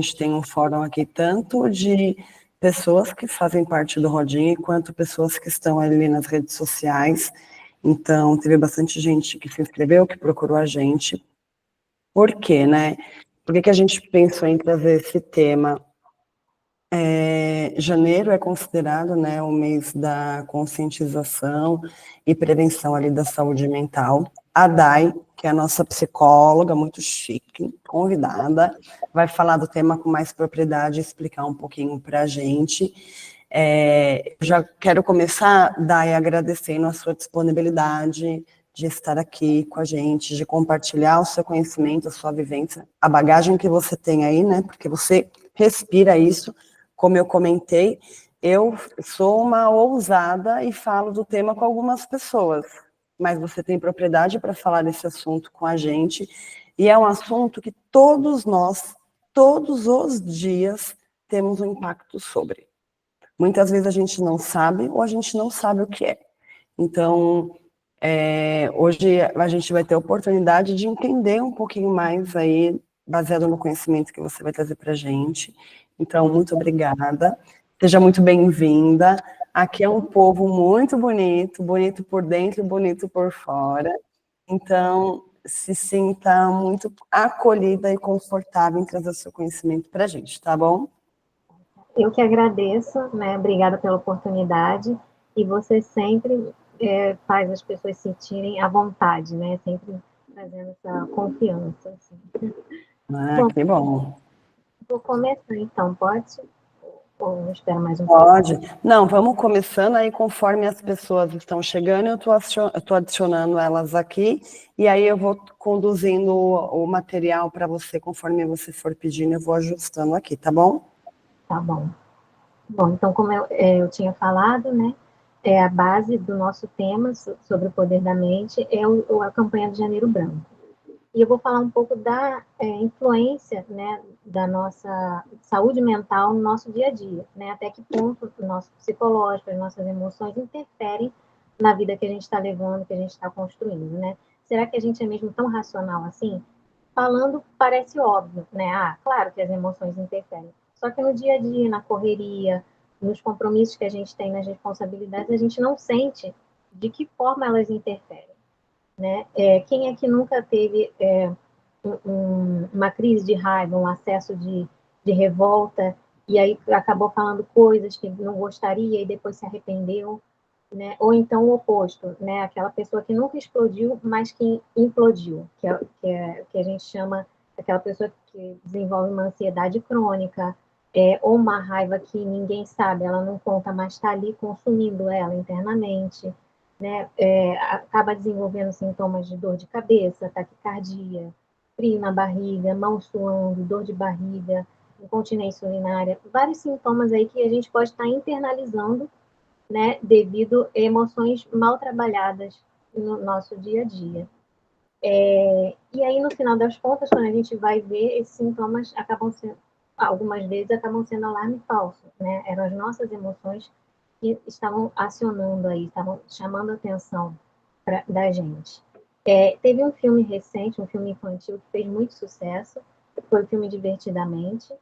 gente tem um fórum aqui tanto de pessoas que fazem parte do Rodinha, quanto pessoas que estão ali nas redes sociais. Então, teve bastante gente que se inscreveu, que procurou a gente. Por quê, né? Por que a gente pensou em trazer esse tema? Janeiro é considerado, né, o mês da conscientização e prevenção ali da saúde mental. A Dai, que é a nossa psicóloga, muito chique, convidada, vai falar do tema com mais propriedade e explicar um pouquinho para a gente. Já quero começar, Dai, agradecendo a sua disponibilidade de estar aqui com a gente, de compartilhar o seu conhecimento, a sua vivência, a bagagem que você tem aí, né, porque você respira isso. Como eu comentei, eu sou uma ousada e falo do tema com algumas pessoas, mas você tem propriedade para falar desse assunto com a gente, e é um assunto que todos nós, todos os dias, temos um impacto sobre. Muitas vezes a gente não sabe, ou a gente não sabe o que é. Então, hoje a gente vai ter a oportunidade de entender um pouquinho mais aí, baseado no conhecimento que você vai trazer para a gente. Então, muito obrigada. Seja muito bem-vinda. Aqui é um povo muito bonito, bonito por dentro e bonito por fora. Então, se sinta muito acolhida e confortável em trazer o seu conhecimento para a gente, tá bom? Eu que agradeço, né? Obrigada pela oportunidade. E você sempre faz as pessoas sentirem à vontade, né? Sempre trazendo essa confiança. Assim. Ah, Bom, que bom. vou começar então, pode? Ou espera mais um pouco? Pode. Não, vamos começando aí conforme as pessoas estão chegando, eu estou adicionando elas aqui, e aí eu vou conduzindo o material para você, conforme você for pedindo, eu vou ajustando aqui, tá bom? Tá bom. Bom, então, como eu tinha falado, né? A base do nosso tema sobre o poder da mente é a campanha de Janeiro Branco. E eu vou falar um pouco da influência, né, da nossa saúde mental no nosso dia a dia, né? Até que ponto o nosso psicológico, as nossas emoções interferem na vida que a gente está levando, que a gente está construindo, né? Será que a gente é mesmo tão racional assim? Falando parece óbvio, né? Ah, claro que as emoções interferem. Só que no dia a dia, na correria, nos compromissos que a gente tem, nas responsabilidades, a gente não sente de que forma elas interferem, né? Quem é que nunca teve uma crise de raiva, um acesso de revolta, e aí acabou falando coisas que não gostaria e depois se arrependeu, né? Ou então o oposto, né? Aquela pessoa que nunca explodiu, mas que implodiu, que a gente chama aquela pessoa que desenvolve uma ansiedade crônica, ou uma raiva que ninguém sabe, ela não conta, mas está ali consumindo ela internamente, né? Acaba desenvolvendo sintomas de dor de cabeça, taquicardia, frio na barriga, mão suando, dor de barriga, incontinência urinária, vários sintomas aí que a gente pode estar internalizando, né, devido a emoções mal trabalhadas no nosso dia a dia. E aí, no final das contas, quando a gente vai ver, esses sintomas acabam sendo, algumas vezes, acabam sendo alarme falso, né? Eram as nossas emoções que estavam acionando aí, estavam chamando a atenção da gente. Teve um filme recente, um filme infantil, que fez muito sucesso, foi o filme Divertidamente,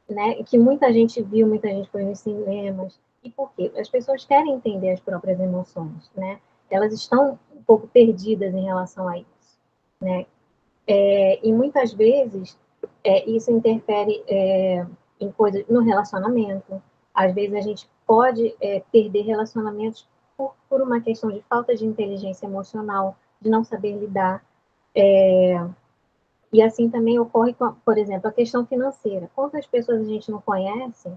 né? Que muita gente viu, muita gente foi nos cinemas. E por quê? As pessoas querem entender as próprias emoções, né? Elas estão um pouco perdidas em relação a isso, né? E muitas vezes isso interfere em coisas no relacionamento. Às vezes a gente pode perder relacionamentos por uma questão de falta de inteligência emocional, de não saber lidar. E assim também ocorre, por exemplo, a questão financeira. Quantas pessoas a gente não conhece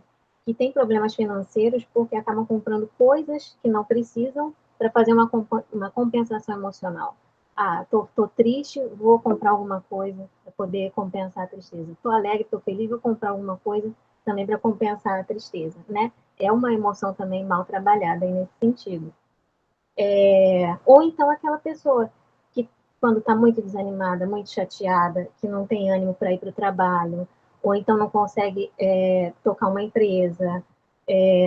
que têm problemas financeiros porque acabam comprando coisas que não precisam para fazer uma compensação emocional? Ah, tô triste, vou comprar alguma coisa para poder compensar a tristeza. Tô alegre, tô feliz, vou comprar alguma coisa também para compensar a tristeza, né? É uma emoção também mal trabalhada aí nesse sentido. Ou então aquela pessoa que, quando está muito desanimada, muito chateada, que não tem ânimo para ir para o trabalho, ou então não consegue tocar uma empresa,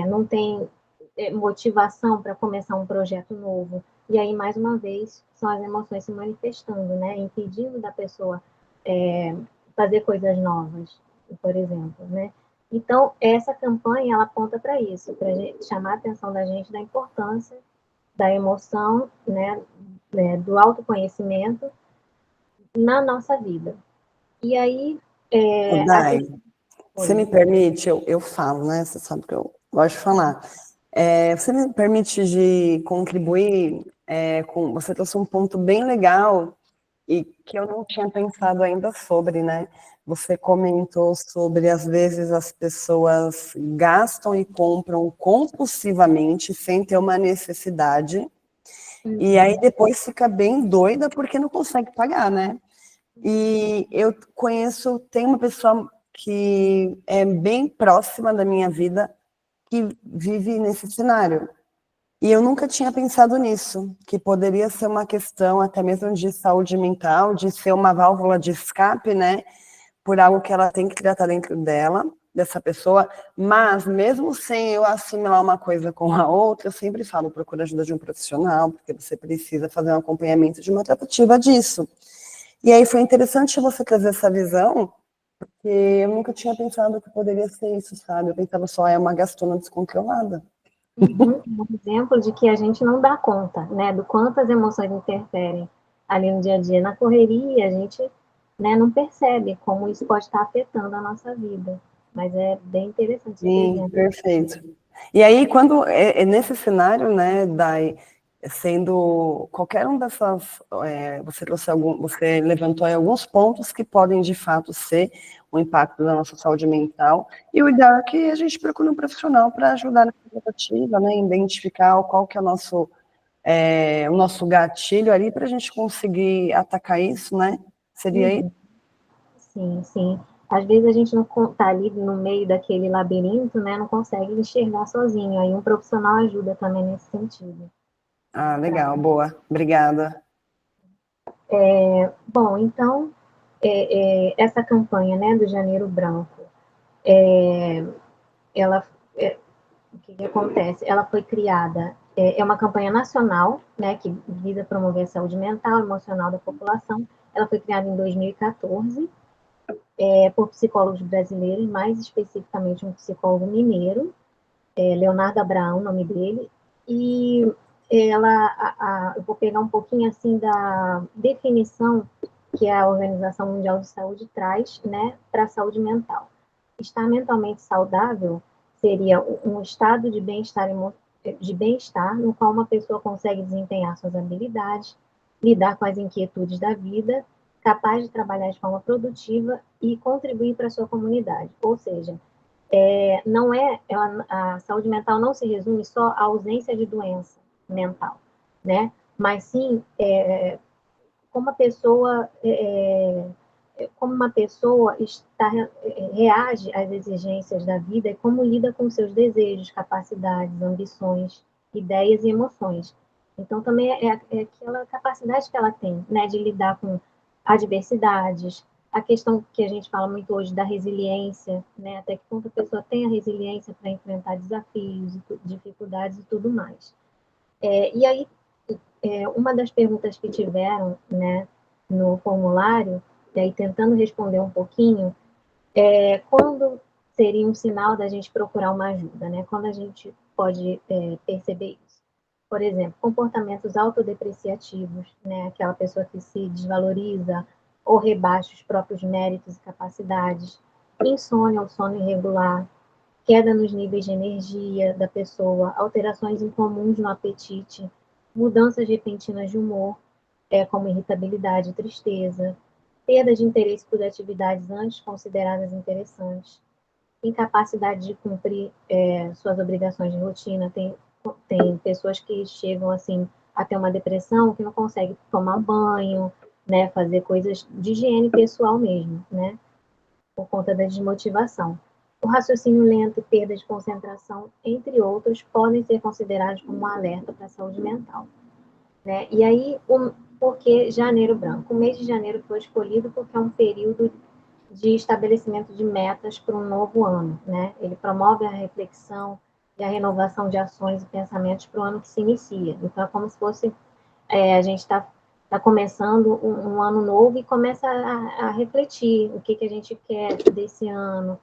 não tem motivação para começar um projeto novo. E aí, mais uma vez, são as emoções se manifestando, né? Impedindo da pessoa fazer coisas novas, por exemplo, né? Então, essa campanha, ela aponta para isso, para chamar a atenção da gente da importância da emoção, né, do autoconhecimento na nossa vida. E aí, a Dai, questão você me foi... permite, eu falo, né? Você sabe que eu gosto de falar. Você me permite de contribuir você trouxe um ponto bem legal e que eu não tinha pensado ainda sobre, né? Você comentou sobre, às vezes, as pessoas gastam e compram compulsivamente sem ter uma necessidade, e aí depois fica bem doida porque não consegue pagar, né? E eu conheço, tem uma pessoa que é bem próxima da minha vida que vive nesse cenário. E eu nunca tinha pensado nisso, que poderia ser uma questão até mesmo de saúde mental, de ser uma válvula de escape, né? Por algo que ela tem que tratar dentro dela, dessa pessoa. Mas, mesmo sem eu assimilar uma coisa com a outra, eu sempre falo, procura ajuda de um profissional, porque você precisa fazer um acompanhamento de uma tratativa disso. E aí foi interessante você trazer essa visão, porque eu nunca tinha pensado que poderia ser isso, sabe? Eu pensava só, é uma gastona descontrolada. Um exemplo de que a gente não dá conta, né, do quanto as emoções interferem ali no dia a dia. Na correria, a gente, né, não percebe como isso pode estar afetando a nossa vida. Mas é bem interessante esse Sim, exemplo. perfeito. E aí, quando é nesse cenário, né, sendo qualquer um dessas, você trouxe você levantou aí alguns pontos que podem de fato ser o impacto da nossa saúde mental, e o ideal é que a gente procure um profissional para ajudar nessa tratativa, né, identificar qual que é o nosso gatilho ali para a gente conseguir atacar isso, né? Seria isso? Uhum. Sim, sim. Às vezes a gente não está ali no meio daquele labirinto, né, não consegue enxergar sozinho. Aí um profissional ajuda também nesse sentido. Ah, legal, boa, obrigada. Bom, então, essa campanha, né, do Janeiro Branco, ela, o que, que acontece? Ela foi criada, é uma campanha nacional, né, que visa promover a saúde mental e emocional da população. Ela foi criada em 2014, por psicólogos brasileiros, mais especificamente um psicólogo mineiro, Leonardo Abraão, o nome dele, e eu vou pegar um pouquinho assim da definição que a Organização Mundial de Saúde traz, né, para a saúde mental. Estar mentalmente saudável seria um estado de bem-estar no qual uma pessoa consegue desempenhar suas habilidades, lidar com as inquietudes da vida, capaz de trabalhar de forma produtiva e contribuir para a sua comunidade. Ou seja, não a saúde mental não se resume só à ausência de doença mental, né? Mas sim como a pessoa como uma pessoa reage às exigências da vida e como lida com seus desejos, capacidades, ambições, ideias e emoções. Então, também é aquela capacidade que ela tem, né, de lidar com adversidades, a questão que a gente fala muito hoje da resiliência, né, até que ponto a pessoa tem a resiliência para enfrentar desafios, dificuldades e tudo mais. E aí, uma das perguntas que tiveram, né, no formulário, e aí tentando responder um pouquinho, quando seria um sinal da gente procurar uma ajuda, né? Quando a gente pode perceber isso. Por exemplo, comportamentos autodepreciativos, né? Aquela pessoa que se desvaloriza ou rebaixa os próprios méritos e capacidades, insônia ou sono irregular, queda nos níveis de energia da pessoa, alterações incomuns no apetite, mudanças repentinas de humor, como irritabilidade e tristeza, perda de interesse por atividades antes consideradas interessantes, incapacidade de cumprir suas obrigações de rotina. Tem pessoas que chegam assim a ter uma depressão que não conseguem tomar banho, né, fazer coisas de higiene pessoal mesmo, né, por conta da desmotivação. O raciocínio lento e perda de concentração, entre outros, podem ser considerados como um alerta para a saúde mental. Né? E aí, por que Janeiro Branco? O mês de janeiro foi escolhido porque é um período de estabelecimento de metas para um novo ano. Né? Ele promove a reflexão e a renovação de ações e pensamentos para o ano que se inicia. Então, é como se fosse a gente está está começando um ano novo e começa a refletir o que a gente quer desse ano,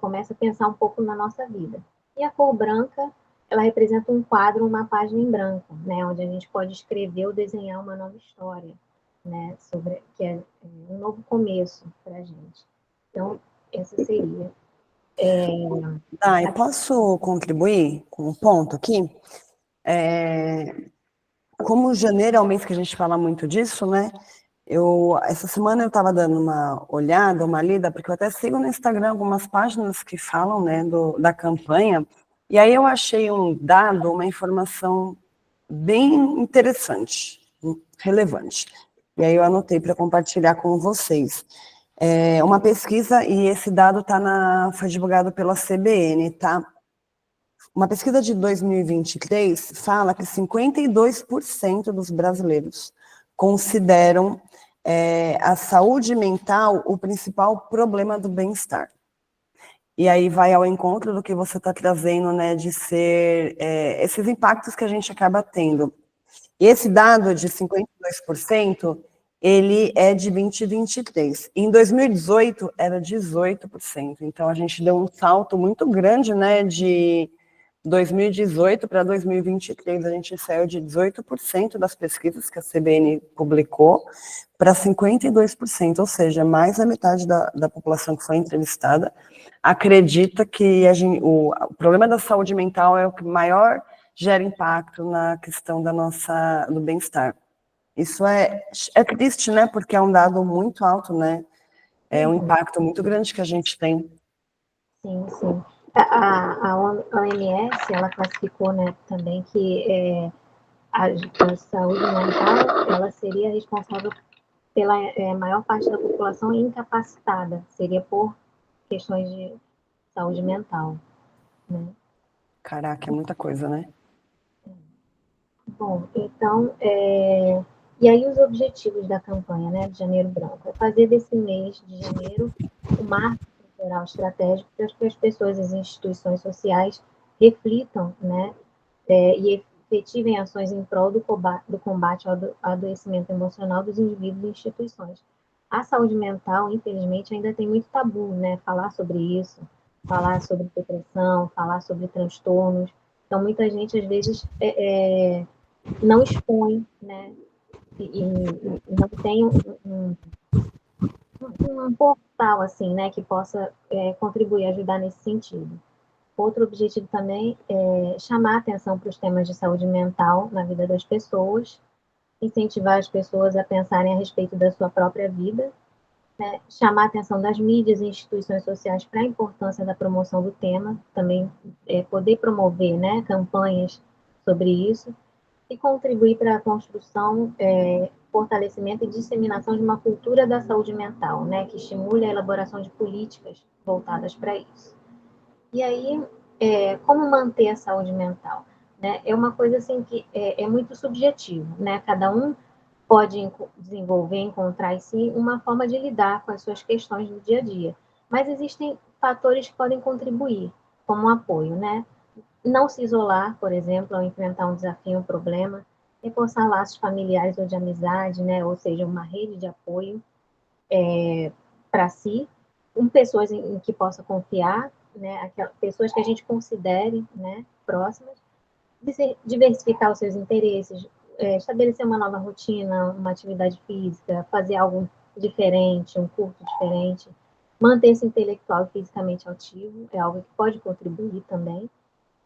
começa a pensar um pouco na nossa vida. E a cor branca, ela representa um quadro, uma página em branco, né, onde a gente pode escrever ou desenhar uma nova história, né, que é um novo começo para a gente. Então, essa seria. Eu posso contribuir com um ponto aqui? Como janeiro é o mês que a gente fala muito disso, né? Essa semana eu estava dando uma olhada, uma lida, porque eu até sigo no Instagram algumas páginas que falam, né, da campanha, e aí eu achei um dado, uma informação bem interessante, relevante. E aí eu anotei para compartilhar com vocês. Uma pesquisa, e esse dado foi divulgado pela CBN, tá? Uma pesquisa de 2023 fala que 52% dos brasileiros consideram a saúde mental o principal problema do bem-estar. E aí vai ao encontro do que você está trazendo, né, de ser esses impactos que a gente acaba tendo. E esse dado de 52%, ele é de 2023. Em 2018, era 18%. Então, a gente deu um salto muito grande, né, de 2018 para 2023, a gente saiu de 18% das pesquisas que a CBN publicou para 52%, ou seja, mais da metade da população que foi entrevistada acredita que o problema da saúde mental é o que maior gera impacto na questão do bem-estar. Isso é triste, né? Porque é um dado muito alto, né? É um impacto muito grande que a gente tem. Sim, sim. A OMS, ela classificou, né, também que a saúde mental, ela seria responsável pela maior parte da população incapacitada, seria por questões de saúde mental, né? Caraca, é muita coisa, né? Bom, então, e aí os objetivos da campanha, né, de Janeiro Branco, é fazer desse mês de janeiro um marco cultural estratégico para que as pessoas e as instituições sociais reflitam, né, e efetivem ações em prol do combate ao adoecimento emocional dos indivíduos e instituições. A saúde mental, infelizmente, ainda tem muito tabu, né, falar sobre isso, falar sobre depressão, falar sobre transtornos. Então, muita gente, às vezes, não expõe, né? E não tem um portal, assim, né? Que possa contribuir, ajudar nesse sentido. Outro objetivo também é chamar a atenção para os temas de saúde mental na vida das pessoas, incentivar as pessoas a pensarem a respeito da sua própria vida, né? Chamar a atenção das mídias e instituições sociais para a importância da promoção do tema, também poder promover, né, campanhas sobre isso, e contribuir para a construção, fortalecimento e disseminação de uma cultura da saúde mental, né, que estimule a elaboração de políticas voltadas para isso. E aí, como manter a saúde mental? Né? É uma coisa assim que é muito subjetivo, né? Cada um pode desenvolver, encontrar em si uma forma de lidar com as suas questões do dia a dia. Mas existem fatores que podem contribuir, como um apoio, né? Não se isolar, por exemplo, ao enfrentar um desafio, um problema, reforçar laços familiares ou de amizade, né? Ou seja, uma rede de apoio para si, com pessoas em que possa confiar, né? Pessoas que a gente considere, né, próximas, diversificar os seus interesses, estabelecer uma nova rotina, uma atividade física, fazer algo diferente, um curso diferente, manter-se intelectual e fisicamente ativo, é algo que pode contribuir também,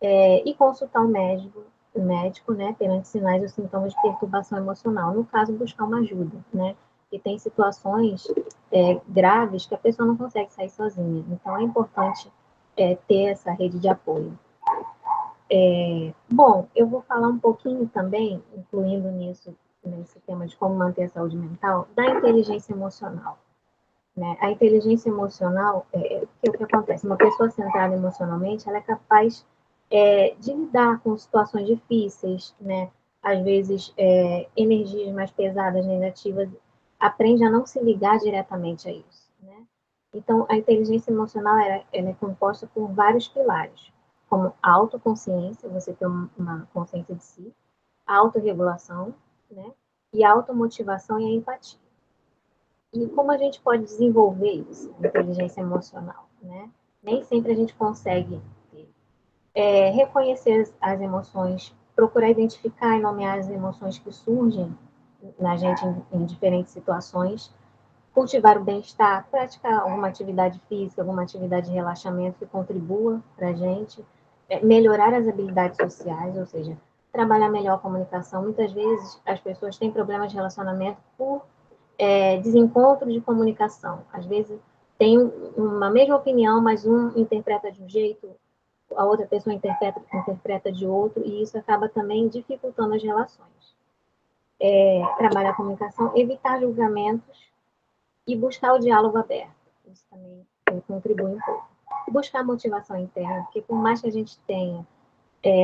e consultar o médico, né, perante sinais ou sintomas de perturbação emocional. No caso, buscar uma ajuda, né? E tem situações graves que a pessoa não consegue sair sozinha. Então, é importante ter essa rede de apoio. Bom, eu vou falar um pouquinho também, incluindo nesse tema de como manter a saúde mental, da inteligência emocional. Né? A inteligência emocional, o que acontece? Uma pessoa centrada emocionalmente, ela é capaz de lidar com situações difíceis, né? Às vezes, energias mais pesadas, negativas, aprende a não se ligar diretamente a isso, né? Então, a inteligência emocional ela é composta por vários pilares, como a autoconsciência, você ter uma consciência de si, a autorregulação, né? e a automotivação e a empatia. E como a gente pode desenvolver isso, a inteligência emocional, né? Nem sempre a gente consegue reconhecer as emoções, procurar identificar e nomear as emoções que surgem na gente em diferentes situações, cultivar o bem-estar, praticar alguma atividade física, alguma atividade de relaxamento que contribua para a gente, melhorar as habilidades sociais, ou seja, trabalhar melhor a comunicação. Muitas vezes as pessoas têm problemas de relacionamento por desencontro de comunicação. Às vezes tem uma mesma opinião, mas um interpreta de um jeito, a outra pessoa interpreta de outro, e isso acaba também dificultando as relações. Trabalhar a comunicação, evitar julgamentos e buscar o diálogo aberto. Isso também contribui um pouco. Buscar motivação interna, porque por mais que a gente tenha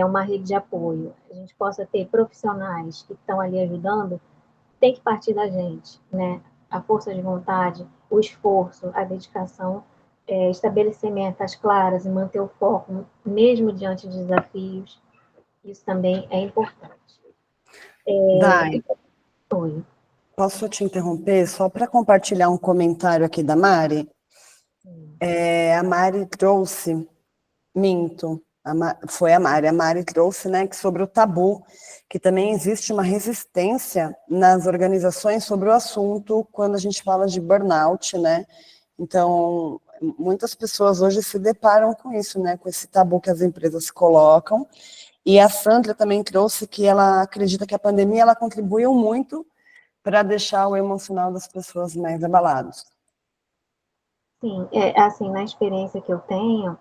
uma rede de apoio, a gente possa ter profissionais que estão ali ajudando, tem que partir da gente, né? A força de vontade, o esforço, a dedicação, estabelecer metas claras e manter o foco, mesmo diante de desafios, isso também é importante. Dai, posso te interromper só para compartilhar um comentário aqui da Mari? A Mari trouxe, minto, foi a Mari trouxe, né, que sobre o tabu, que também existe uma resistência nas organizações sobre o assunto quando a gente fala de burnout, né? Então, muitas pessoas hoje se deparam com isso, né, com esse tabu que as empresas colocam. E a Sandra também trouxe que ela acredita que a pandemia ela contribuiu muito para deixar o emocional das pessoas mais abalados. Sim, assim, na experiência que eu tenho,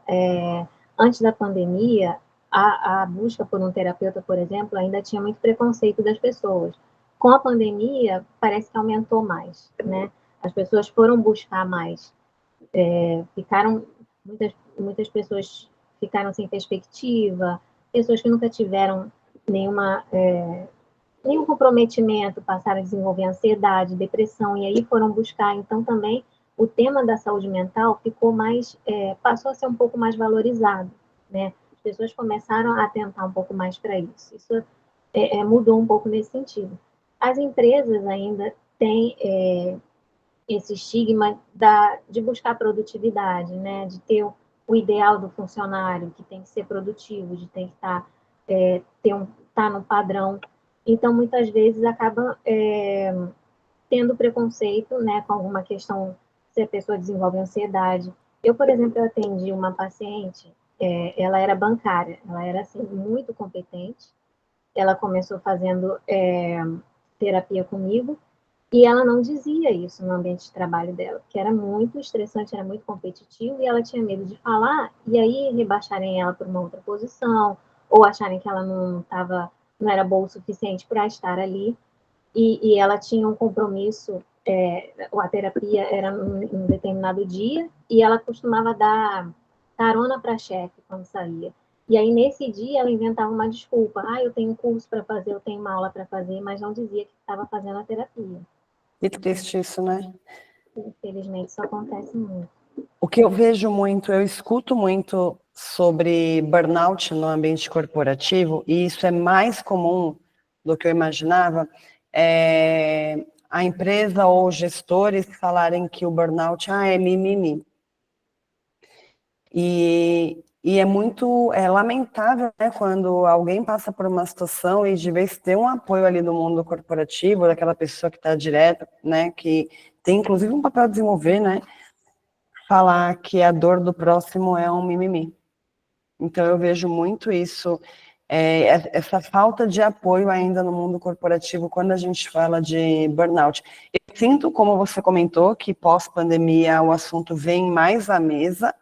antes da pandemia, a busca por um terapeuta, por exemplo, ainda tinha muito preconceito das pessoas. Com a pandemia, parece que aumentou mais, né? As pessoas foram buscar mais. Muitas pessoas ficaram sem perspectiva, pessoas que nunca tiveram nenhum comprometimento, passaram a desenvolver ansiedade, depressão, e aí foram buscar, então também o tema da saúde mental passou a ser um pouco mais valorizado, né? As pessoas começaram a atentar um pouco mais para isso. Isso mudou um pouco nesse sentido. As empresas ainda têm esse estigma de buscar produtividade, né? De ter o ideal do funcionário, que tem que ser produtivo, de tem que estar no padrão. Então, muitas vezes, acaba tendo preconceito, né, com alguma questão, se a pessoa desenvolve ansiedade. Eu, por exemplo, eu atendi uma paciente, ela era bancária, ela era, assim, muito competente, ela começou fazendo terapia comigo, e ela não dizia isso no ambiente de trabalho dela, que era muito estressante, era muito competitivo, e ela tinha medo de falar, e aí rebaixarem ela para uma outra posição, ou acharem que ela não era boa o suficiente para estar ali, e ela tinha um compromisso, a terapia era um determinado dia, e ela costumava dar carona para a chefe quando saía. E aí, nesse dia, ela inventava uma desculpa. Eu tenho um curso para fazer, eu tenho uma aula para fazer, mas não dizia que estava fazendo a terapia. Que triste isso, né? Infelizmente, isso acontece muito. O que eu vejo muito, eu escuto muito sobre burnout no ambiente corporativo, e isso é mais comum do que eu imaginava, a empresa ou gestores falarem que o burnout é mimimi. E é lamentável, né, quando alguém passa por uma situação e de vez ter um apoio ali do mundo corporativo, daquela pessoa que está direta, né, que tem inclusive um papel a desenvolver, né, falar que a dor do próximo é um mimimi. Então eu vejo muito isso, essa falta de apoio ainda no mundo corporativo quando a gente fala de burnout. Eu sinto, como você comentou, que pós-pandemia o assunto vem mais à mesa,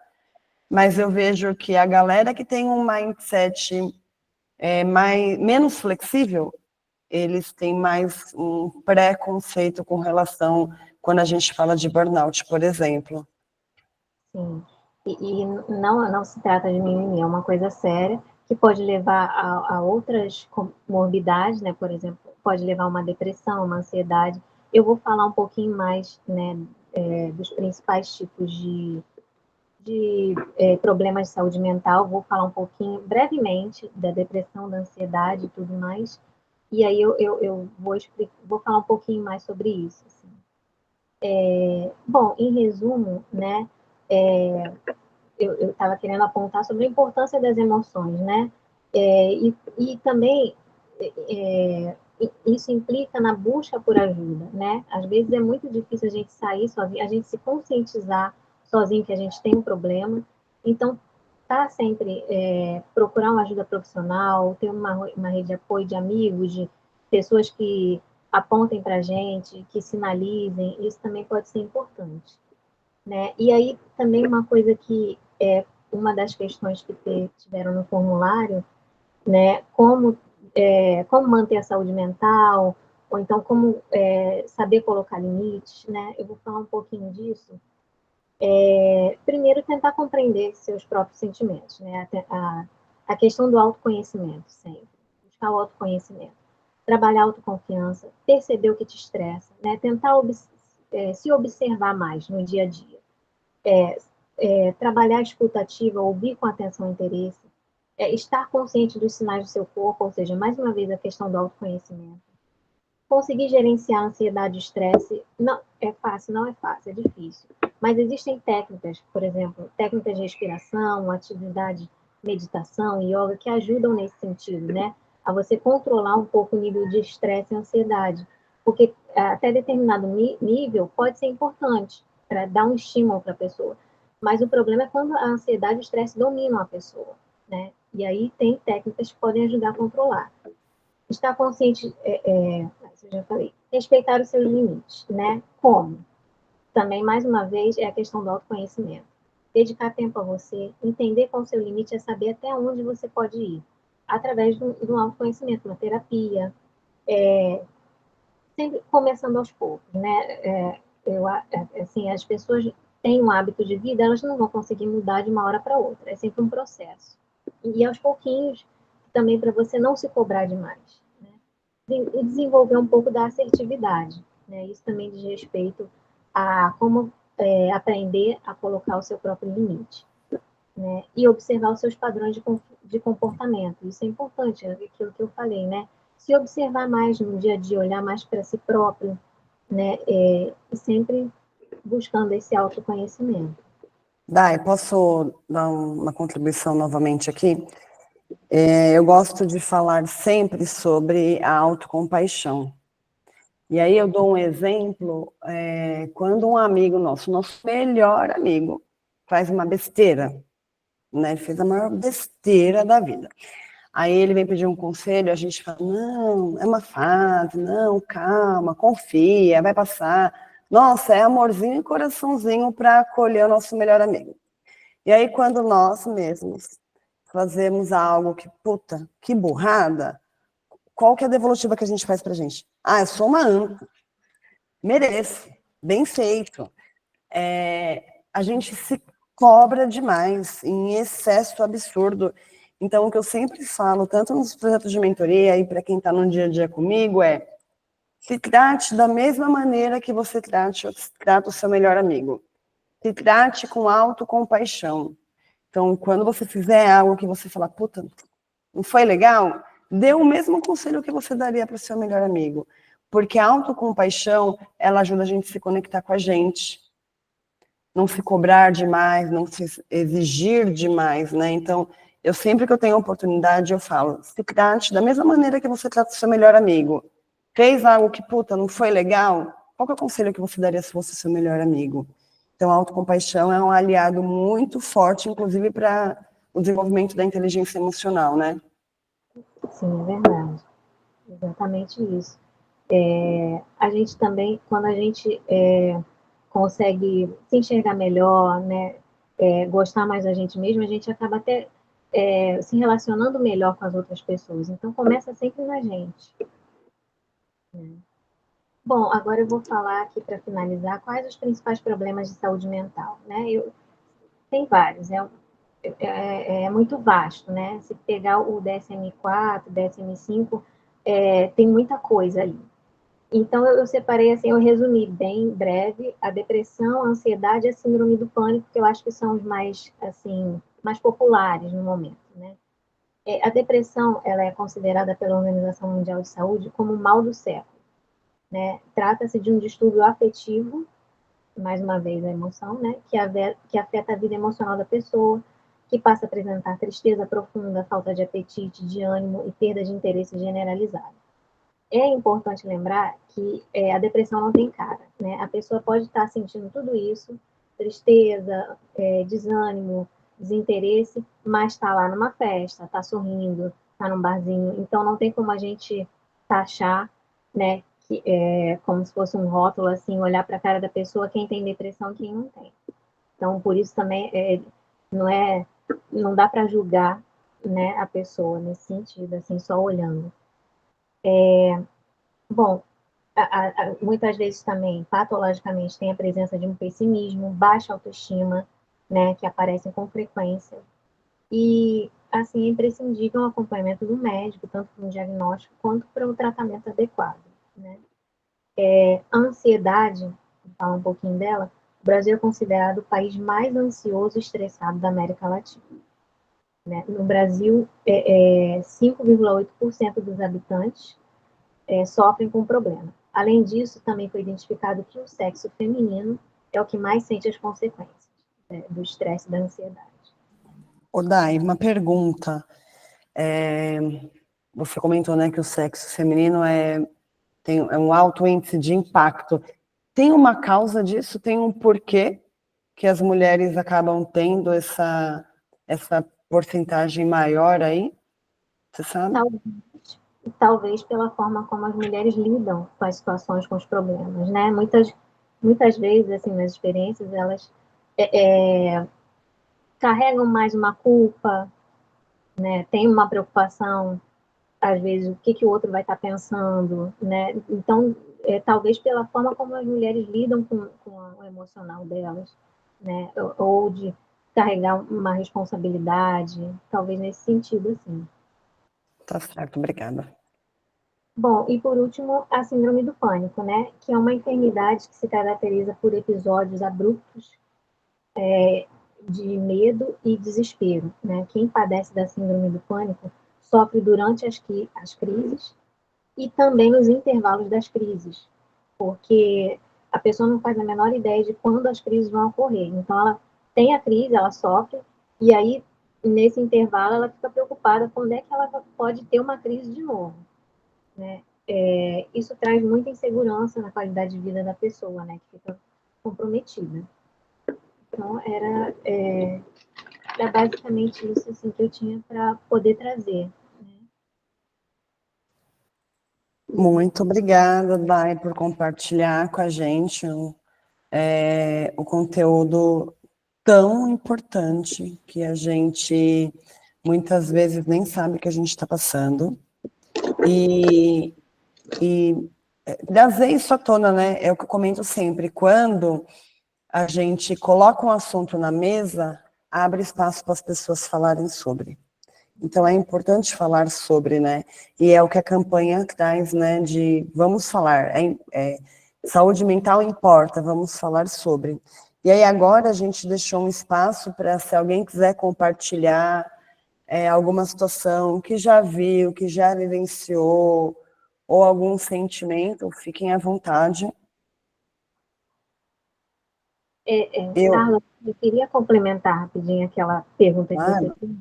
mas eu vejo que a galera que tem um mindset menos flexível, eles têm mais um preconceito com relação quando a gente fala de burnout, por exemplo. Sim. E não se trata de mimimi, é uma coisa séria que pode levar a outras comorbidades, né? Por exemplo, pode levar a uma depressão, uma ansiedade. Eu vou falar um pouquinho mais, né, dos principais tipos de problemas de saúde mental. Vou falar um pouquinho brevemente da depressão, da ansiedade e tudo mais. E aí eu vou falar um pouquinho mais sobre isso. Assim. Bom, em resumo, né, eu estava querendo apontar sobre a importância das emoções, né? E também isso implica na busca por ajuda, né? Às vezes é muito difícil a gente sair sozinho, a gente se conscientizar sozinho que a gente tem um problema. Então, tá sempre procurar uma ajuda profissional, ter uma rede de apoio de amigos, de pessoas que apontem para a gente, que sinalizem, isso também pode ser importante. Né? E aí também uma coisa que é uma das questões que tiveram no formulário, né? Como manter a saúde mental, ou então como saber colocar limites, né? Eu vou falar um pouquinho disso. Primeiro, tentar compreender seus próprios sentimentos, né? A questão do autoconhecimento, sempre. Buscar o autoconhecimento. Trabalhar a autoconfiança, perceber o que te estressa, né? Tentar se observar mais no dia a dia. Trabalhar a escutativa, ouvir com atenção e interesse, estar consciente dos sinais do seu corpo, ou seja, mais uma vez a questão do autoconhecimento. Conseguir gerenciar a ansiedade e estresse, não é fácil, não é fácil, é difícil. Mas existem técnicas, por exemplo, técnicas de respiração, atividade, meditação, yoga, que ajudam nesse sentido, né? A você controlar um pouco o nível de estresse e ansiedade. Porque até determinado nível pode ser importante para dar um estímulo para a pessoa. Mas o problema é quando a ansiedade e o estresse dominam a pessoa, né? E aí tem técnicas que podem ajudar a controlar. Estar consciente, eu já falei, respeitar os seus limites, né? Como? Também, mais uma vez, é a questão do autoconhecimento. Dedicar tempo a você, entender qual o seu limite é saber até onde você pode ir, através do autoconhecimento, uma terapia, sempre começando aos poucos, né? Assim, as pessoas têm um hábito de vida, elas não vão conseguir mudar de uma hora para outra, é sempre um processo. E aos pouquinhos, também para você não se cobrar demais, né? E desenvolver um pouco da assertividade, né? Isso também diz respeito a como aprender a colocar o seu próprio limite, né? E observar os seus padrões de comportamento. Isso é importante, é aquilo que eu falei, né? Se observar mais no dia a dia, olhar mais para si próprio, né? E sempre buscando esse autoconhecimento. Dai, posso dar uma contribuição novamente aqui? Eu gosto de falar sempre sobre a autocompaixão. E aí eu dou um exemplo, quando um amigo nosso melhor amigo, faz uma besteira, né? Ele fez a maior besteira da vida. Aí ele vem pedir um conselho, a gente fala, não, é uma fase, não, calma, confia, vai passar. Nossa, é amorzinho e coraçãozinho para acolher o nosso melhor amigo. E aí quando nós mesmos fazemos algo que, puta, que burrada, qual que é a devolutiva que a gente faz pra gente? Ah, eu sou uma anta, mereço, bem feito. A gente se cobra demais, em excesso absurdo. Então, o que eu sempre falo, tanto nos projetos de mentoria e para quem está no dia a dia comigo, se trate da mesma maneira que você trata o seu melhor amigo. Se trate com autocompaixão. Então, quando você fizer algo que você fala, puta, não foi legal? Dê o mesmo conselho que você daria para o seu melhor amigo. Porque a autocompaixão, ela ajuda a gente a se conectar com a gente. Não se cobrar demais, não se exigir demais, né? Então, eu sempre que eu tenho oportunidade, eu falo, se trate da mesma maneira que você trata o seu melhor amigo. Fez algo que, puta, não foi legal? Qual que é o conselho que você daria se fosse seu melhor amigo? Então, a autocompaixão é um aliado muito forte, inclusive para o desenvolvimento da inteligência emocional, né? Sim, é verdade. Exatamente isso. A gente também, quando a gente consegue se enxergar melhor, né, gostar mais da gente mesmo, a gente acaba até se relacionando melhor com as outras pessoas. Então, começa sempre na gente. Né? Bom, agora eu vou falar aqui para finalizar quais os principais problemas de saúde mental. Né? Tem vários, é muito vasto, né? Se pegar o DSM-4, DSM-5, tem muita coisa ali. Então, eu separei assim, eu resumi bem breve a depressão, a ansiedade e a síndrome do pânico, que eu acho que são os mais, assim, mais populares no momento, né? A depressão, ela é considerada pela Organização Mundial de Saúde como o mal do século, né? Trata-se de um distúrbio afetivo, mais uma vez a emoção, né? Que afeta a vida emocional da pessoa, que passa a apresentar tristeza profunda, falta de apetite, de ânimo e perda de interesse generalizada. É importante lembrar que a depressão não tem cara, né? A pessoa pode estar sentindo tudo isso, tristeza, desânimo, desinteresse, mas está lá numa festa, está sorrindo, está num barzinho, então não tem como a gente taxar, né, que como se fosse um rótulo, assim, olhar para a cara da pessoa, quem tem depressão e quem não tem. Então, por isso também não dá para julgar, né, a pessoa nesse sentido, assim, só olhando. Bom, muitas vezes também, patologicamente, tem a presença de um pessimismo, baixa autoestima, né, que aparecem com frequência. E, assim, é imprescindível o acompanhamento do médico, tanto para um diagnóstico quanto para o tratamento adequado, né? A ansiedade, vou falar um pouquinho dela, o Brasil é considerado o país mais ansioso e estressado da América Latina, né? No Brasil, 5,8% dos habitantes sofrem com o problema. Além disso, também foi identificado que o sexo feminino é o que mais sente as consequências do estresse e da ansiedade. Dai, uma pergunta. Você comentou, né, que o sexo feminino é um alto índice de impacto. Tem uma causa disso? Tem um porquê que as mulheres acabam tendo essa porcentagem maior aí? Você sabe? Talvez pela forma como as mulheres lidam com as situações, com os problemas, né? Muitas vezes, assim, nas experiências, elas carregam mais uma culpa, né? Tem uma preocupação, às vezes, o que o outro vai estar pensando, né? Então, talvez pela forma como as mulheres lidam com o emocional delas, né? Ou de carregar uma responsabilidade, talvez nesse sentido, assim. Tá certo, obrigada. Bom, e por último, a síndrome do pânico, né? Que é uma enfermidade que se caracteriza por episódios abruptos de medo e desespero, né? Quem padece da síndrome do pânico sofre durante as crises e também nos intervalos das crises, porque a pessoa não faz a menor ideia de quando as crises vão ocorrer. Então, ela tem a crise, ela sofre, e aí, nesse intervalo, ela fica preocupada quando é que ela pode ter uma crise de novo, né? Isso traz muita insegurança na qualidade de vida da pessoa, né? Que fica comprometida. Então, era basicamente isso assim, que eu tinha para poder trazer. Muito obrigada, Dai, por compartilhar com a gente o conteúdo tão importante que a gente muitas vezes nem sabe que a gente está passando. E trazer isso à tona, né? É o que eu comento sempre. Quando a gente coloca um assunto na mesa, abre espaço para as pessoas falarem sobre. Então é importante falar sobre, né? E é o que a campanha traz, né? De vamos falar, saúde mental importa, vamos falar sobre. E aí agora a gente deixou um espaço para se alguém quiser compartilhar alguma situação que já viu, que já vivenciou, ou algum sentimento, fiquem à vontade. Carla, eu queria complementar rapidinho aquela pergunta que você fez.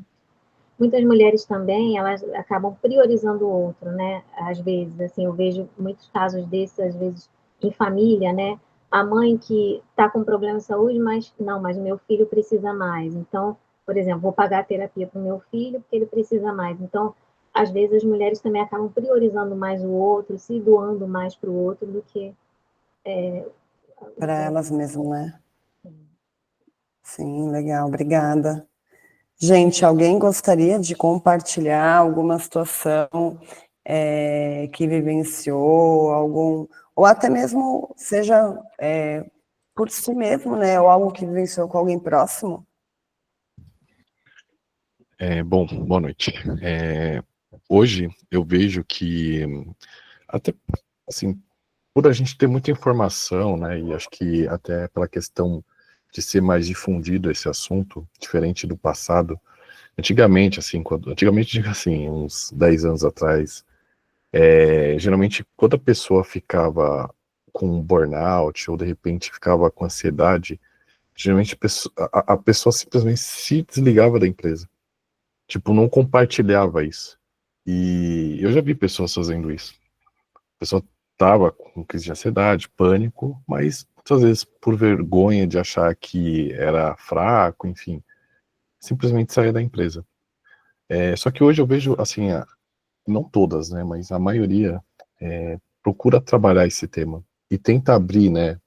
Muitas mulheres também, elas acabam priorizando o outro, né? Às vezes, assim, eu vejo muitos casos desses, às vezes, em família, né? A mãe que está com problema de saúde, mas não, mas o meu filho precisa mais. Então, por exemplo, vou pagar a terapia para o meu filho porque ele precisa mais. Então, às vezes, as mulheres também acabam priorizando mais o outro, se doando mais para o outro do que... Para elas mesmas, né? Sim, legal, obrigada. Gente, alguém gostaria de compartilhar alguma situação que vivenciou, ou até mesmo seja por si mesmo, né? Ou algo que vivenciou com alguém próximo? Bom, boa noite. Hoje eu vejo que, até assim, por a gente ter muita informação, né, e acho que até pela questão de ser mais difundido esse assunto, diferente do passado, Antigamente, assim, antigamente, digo assim, uns 10 anos atrás, geralmente, quando a pessoa ficava com burnout, ou de repente ficava com ansiedade, geralmente a pessoa simplesmente se desligava da empresa. Tipo, não compartilhava isso. E eu já vi pessoas fazendo isso. A pessoa tava com crise de ansiedade, pânico, mas muitas vezes por vergonha de achar que era fraco, enfim, simplesmente saía da empresa. Só que hoje eu vejo, assim, não todas, né, mas a maioria procura trabalhar esse tema e tenta abrir, né,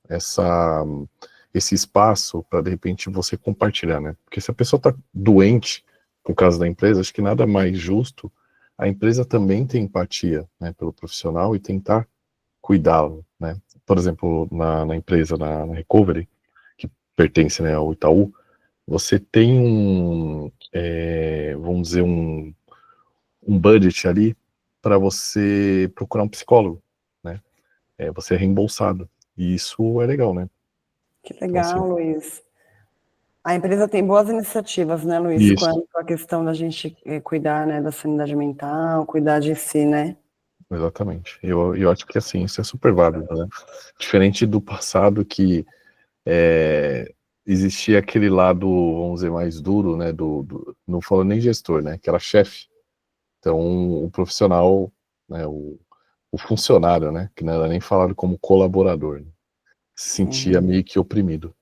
esse espaço para de repente você compartilhar, né? Porque se a pessoa está doente por causa da empresa, acho que nada mais justo a empresa também ter empatia, né, pelo profissional e tentar cuidá-lo, né? Por exemplo, na empresa, na Recovery, que pertence, né, ao Itaú, você tem vamos dizer, um budget ali para você procurar um psicólogo, né? Você é reembolsado. E isso é legal, né? Que Então, assim, legal, Luiz. A empresa tem boas iniciativas, né, Luiz, isso, quanto à questão da gente cuidar, né, da sanidade mental, cuidar de si, né? exatamente. Eu acho que, assim, isso é super válido, né? Diferente do passado que existia aquele lado, vamos dizer, mais duro, né, não falo nem gestor, né, que era chefe. Então, o profissional, né, o funcionário, né, que não era nem falado como colaborador, né, se sentia Sim. meio que oprimido.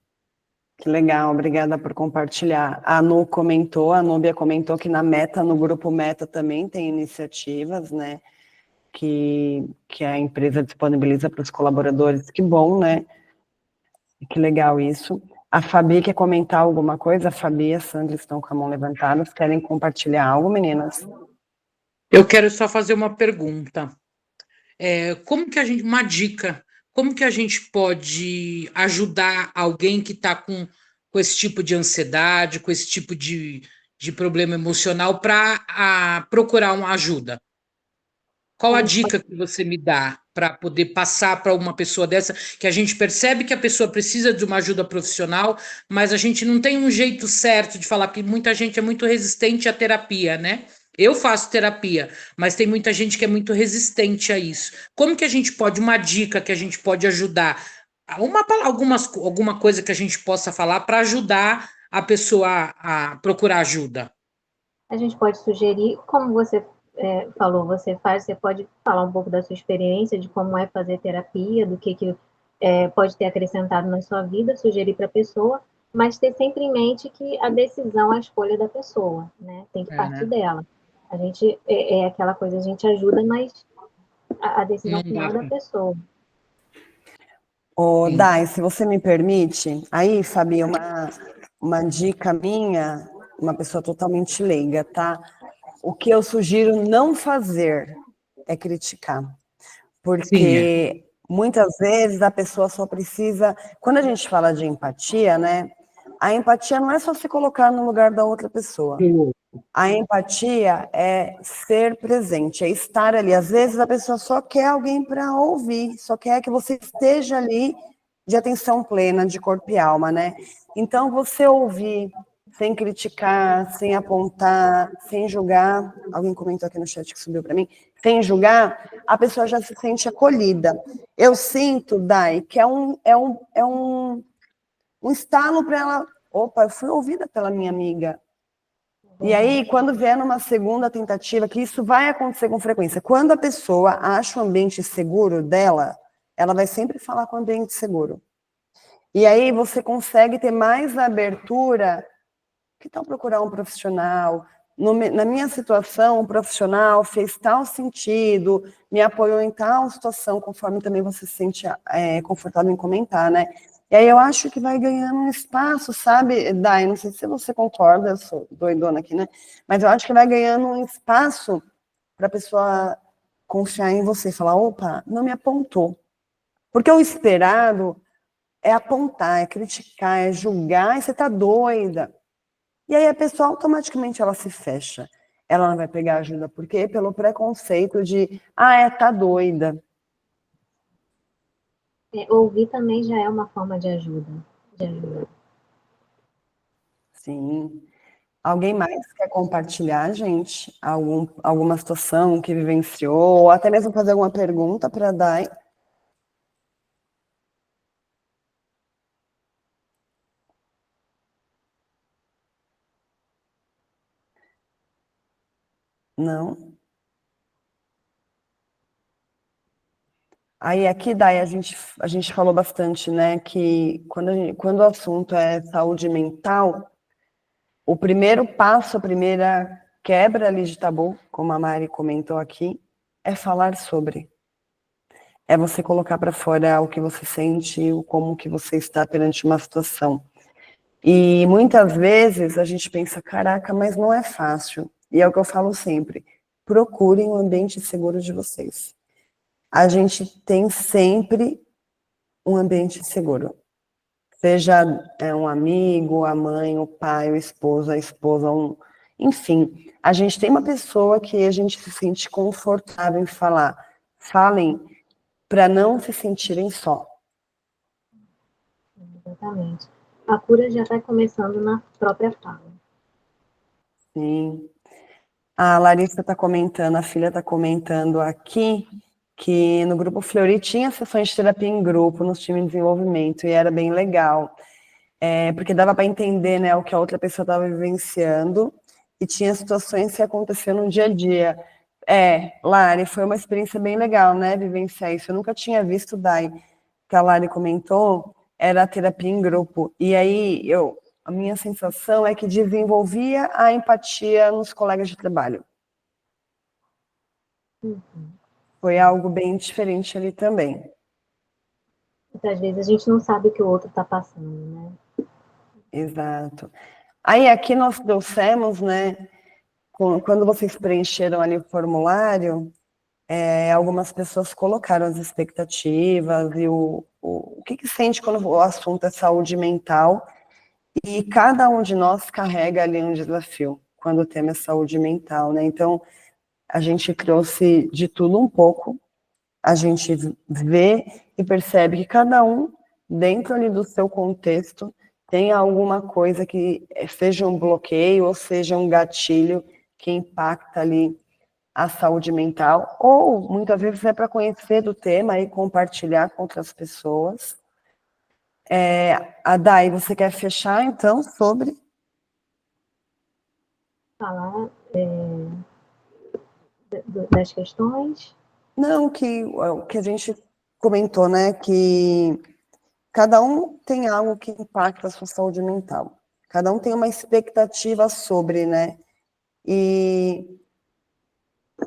Que legal, obrigada por compartilhar. A Núbia comentou que na Meta, no grupo Meta também tem iniciativas, né, que a empresa disponibiliza para os colaboradores. Que bom, né? Que legal isso. A Fabi quer comentar alguma coisa? A Fabi e a Sandra estão com a mão levantada. Querem compartilhar algo, meninas? Eu quero só fazer uma pergunta. Como que a gente, uma dica, como que a gente pode ajudar alguém que está com esse tipo de ansiedade, com esse tipo de problema emocional para procurar uma ajuda? Qual A a gente dica que você me dá para poder passar para uma pessoa dessa, que a gente percebe que a pessoa precisa de uma ajuda profissional, mas a gente não tem um jeito certo de falar, porque muita gente é muito resistente à terapia, né? Eu faço terapia, mas tem muita gente que é muito resistente a isso. Como que a gente pode, uma dica que a gente pode ajudar, alguma coisa que a gente possa falar para ajudar a pessoa a procurar ajuda? A gente pode sugerir, como você falou, você pode falar um pouco da sua experiência, de como é fazer terapia, do que pode ter acrescentado na sua vida, sugerir para a pessoa, mas ter sempre em mente que a decisão, a escolha da pessoa, né? Tem que partir Né? dela. A gente, aquela coisa, a gente ajuda, mas a decisão Não final dá. é da pessoa. Ô, Sim. Dai, se você me permite, aí, Fabi, uma dica minha, uma pessoa totalmente leiga, tá? O que eu sugiro não fazer é criticar, Sim, é. porque muitas vezes a pessoa só precisa. Quando a gente fala de empatia, né? A empatia não é só se colocar no lugar da outra pessoa. A empatia é ser presente, é estar ali. Às vezes a pessoa só quer alguém para ouvir, só quer que você esteja ali de atenção plena, de corpo e alma, né? Então, você ouvir, sem criticar, sem apontar, sem julgar. Alguém comentou aqui no chat que subiu para mim. Sem julgar, a pessoa já se sente acolhida. Eu sinto, Dai, que um estalo para ela. Opa, eu fui ouvida pela minha amiga. E aí, quando vier numa segunda tentativa, que isso vai acontecer com frequência, quando a pessoa acha o ambiente seguro dela, ela vai sempre falar com o ambiente seguro. E aí você consegue ter mais abertura. Que tal procurar um profissional? Na minha situação, um profissional fez tal sentido, me apoiou em tal situação, conforme também você se sente confortável em comentar, né? E aí eu acho que vai ganhando um espaço, sabe, Dai? Não sei se você concorda, eu sou doidona aqui, né? Mas eu acho que vai ganhando um espaço para a pessoa confiar em você, falar, opa, não me apontou. Porque o esperado é apontar, é criticar, é julgar, e você tá doida. E aí a pessoa automaticamente ela se fecha. Ela não vai pegar ajuda, por quê? Pelo preconceito de, tá doida. Ouvir também já é uma forma de ajuda. Sim. Alguém mais quer compartilhar, gente? Alguma situação que vivenciou, ou até mesmo fazer alguma pergunta para a Dai? Não? Aí aqui, Dai, a gente falou bastante, né, que quando o assunto é saúde mental, o primeiro passo, a primeira quebra ali de tabu, como a Mari comentou aqui, é falar sobre. É você colocar para fora o que você sente, o como que você está perante uma situação. E muitas vezes a gente pensa, caraca, mas não é fácil. E é o que eu falo sempre, procurem um ambiente seguro de vocês. A gente tem sempre um ambiente seguro. Seja um amigo, a mãe, o pai, o esposo, a esposa, enfim. A gente tem uma pessoa que a gente se sente confortável em falar. Falem para não se sentirem só. Exatamente. A cura já está começando na própria fala. Sim. A Larissa está comentando, a filha está comentando aqui que no Grupo Fleury tinha sessões de terapia em grupo nos times de desenvolvimento e era bem legal, porque dava para entender, né, o que a outra pessoa estava vivenciando e tinha situações que aconteciam no dia a dia. Lari, foi uma experiência bem legal, né, vivenciar isso. Eu nunca tinha visto, Dai, que a Lari comentou, era a terapia em grupo. E aí, a minha sensação é que desenvolvia a empatia nos colegas de trabalho. Foi algo bem diferente ali também. Muitas vezes a gente não sabe o que o outro está passando, né? Exato. Aí aqui nós trouxemos, né, quando vocês preencheram ali o formulário, algumas pessoas colocaram as expectativas e o que sente quando o assunto é saúde mental, e cada um de nós carrega ali um desafio quando o tema é saúde mental, né? Então, a gente trouxe de tudo um pouco, a gente vê e percebe que cada um, dentro ali do seu contexto, tem alguma coisa que seja um bloqueio ou seja um gatilho que impacta ali a saúde mental, ou muitas vezes é para conhecer do tema e compartilhar com outras pessoas. A Dai, você quer fechar então sobre? Falar das questões. Não, que a gente comentou, né, que cada um tem algo que impacta a sua saúde mental. Cada um tem uma expectativa sobre, né? E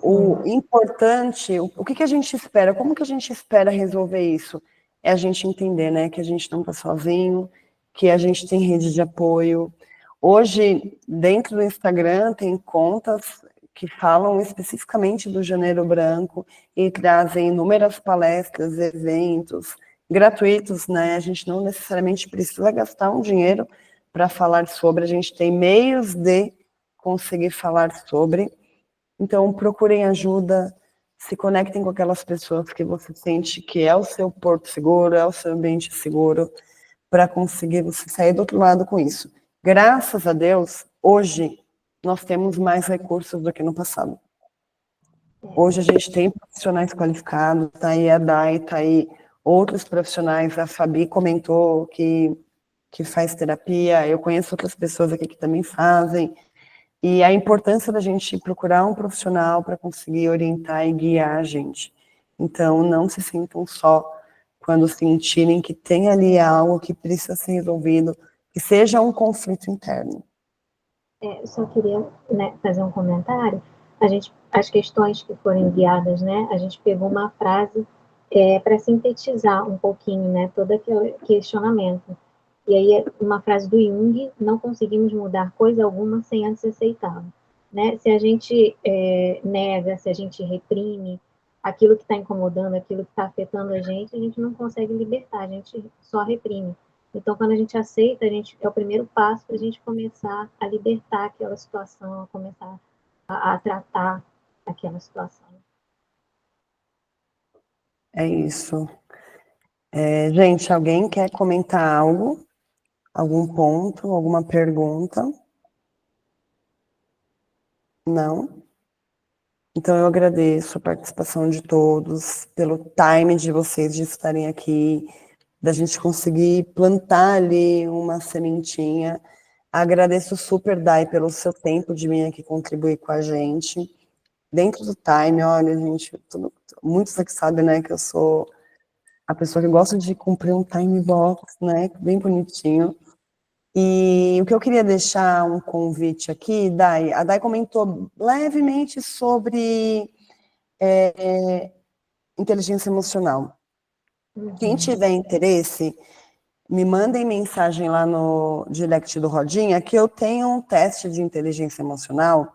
o importante, o que a gente espera, como que a gente espera resolver isso? É a gente entender, né, que a gente não está sozinho, que a gente tem rede de apoio. Hoje, dentro do Instagram, tem contas que falam especificamente do Janeiro Branco e trazem inúmeras palestras, eventos gratuitos, né? A gente não necessariamente precisa gastar um dinheiro para falar sobre, a gente tem meios de conseguir falar sobre. Então, procurem ajuda, se conectem com aquelas pessoas que você sente que é o seu porto seguro, é o seu ambiente seguro, para conseguir você sair do outro lado com isso. Graças a Deus, hoje, nós temos mais recursos do que no passado. Hoje a gente tem profissionais qualificados, tá aí a Dai, tá aí outros profissionais, a Fabi comentou que faz terapia, eu conheço outras pessoas aqui que também fazem, e a importância da gente procurar um profissional para conseguir orientar e guiar a gente. Então, não se sintam só quando sentirem que tem ali algo que precisa ser resolvido, que seja um conflito interno. Eu só queria, né, fazer um comentário. As questões que foram enviadas, né, a gente pegou uma frase para sintetizar um pouquinho, né, todo aquele questionamento. E aí, uma frase do Jung: não conseguimos mudar coisa alguma sem antes aceitá-la. Né? Se a gente nega, se a gente reprime aquilo que está incomodando, aquilo que está afetando a gente não consegue libertar, a gente só reprime. Então, quando a gente aceita, é o primeiro passo para a gente começar a libertar aquela situação, a começar a tratar aquela situação. É isso. Gente, alguém quer comentar algo? Algum ponto, alguma pergunta? Não? Então, eu agradeço a participação de todos, pelo time de vocês de estarem aqui, da gente conseguir plantar ali uma sementinha. Agradeço super, Dai, pelo seu tempo de vir aqui contribuir com a gente. Dentro do time, olha, gente, muitos aqui sabem, né, que eu sou a pessoa que gosta de cumprir um time box, né, bem bonitinho. E o que eu queria deixar um convite aqui, Dai, a Dai comentou levemente sobre inteligência emocional. Quem tiver interesse, me mandem mensagem lá no direct do Rodinha, que eu tenho um teste de inteligência emocional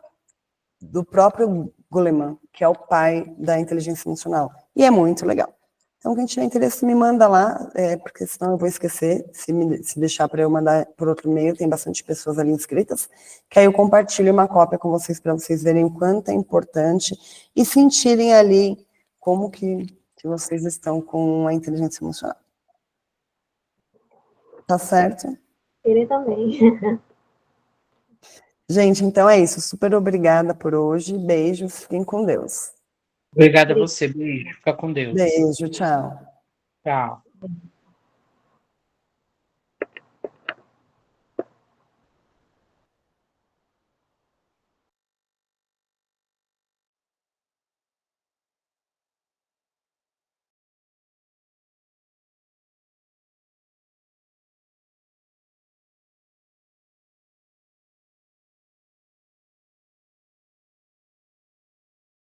do próprio Goleman, que é o pai da inteligência emocional. E é muito legal. Então, quem tiver interesse, me manda lá, porque senão eu vou esquecer, se deixar para eu mandar por outro e-mail, tem bastante pessoas ali inscritas, que aí eu compartilho uma cópia com vocês, para vocês verem o quanto é importante e sentirem ali como que vocês estão com a inteligência emocional. Tá certo? Ele também. Gente, então é isso. Super obrigada por hoje. Beijos. Fiquem com Deus. Obrigada a você, beijo. Fica com Deus. Beijo. Tchau. Tchau.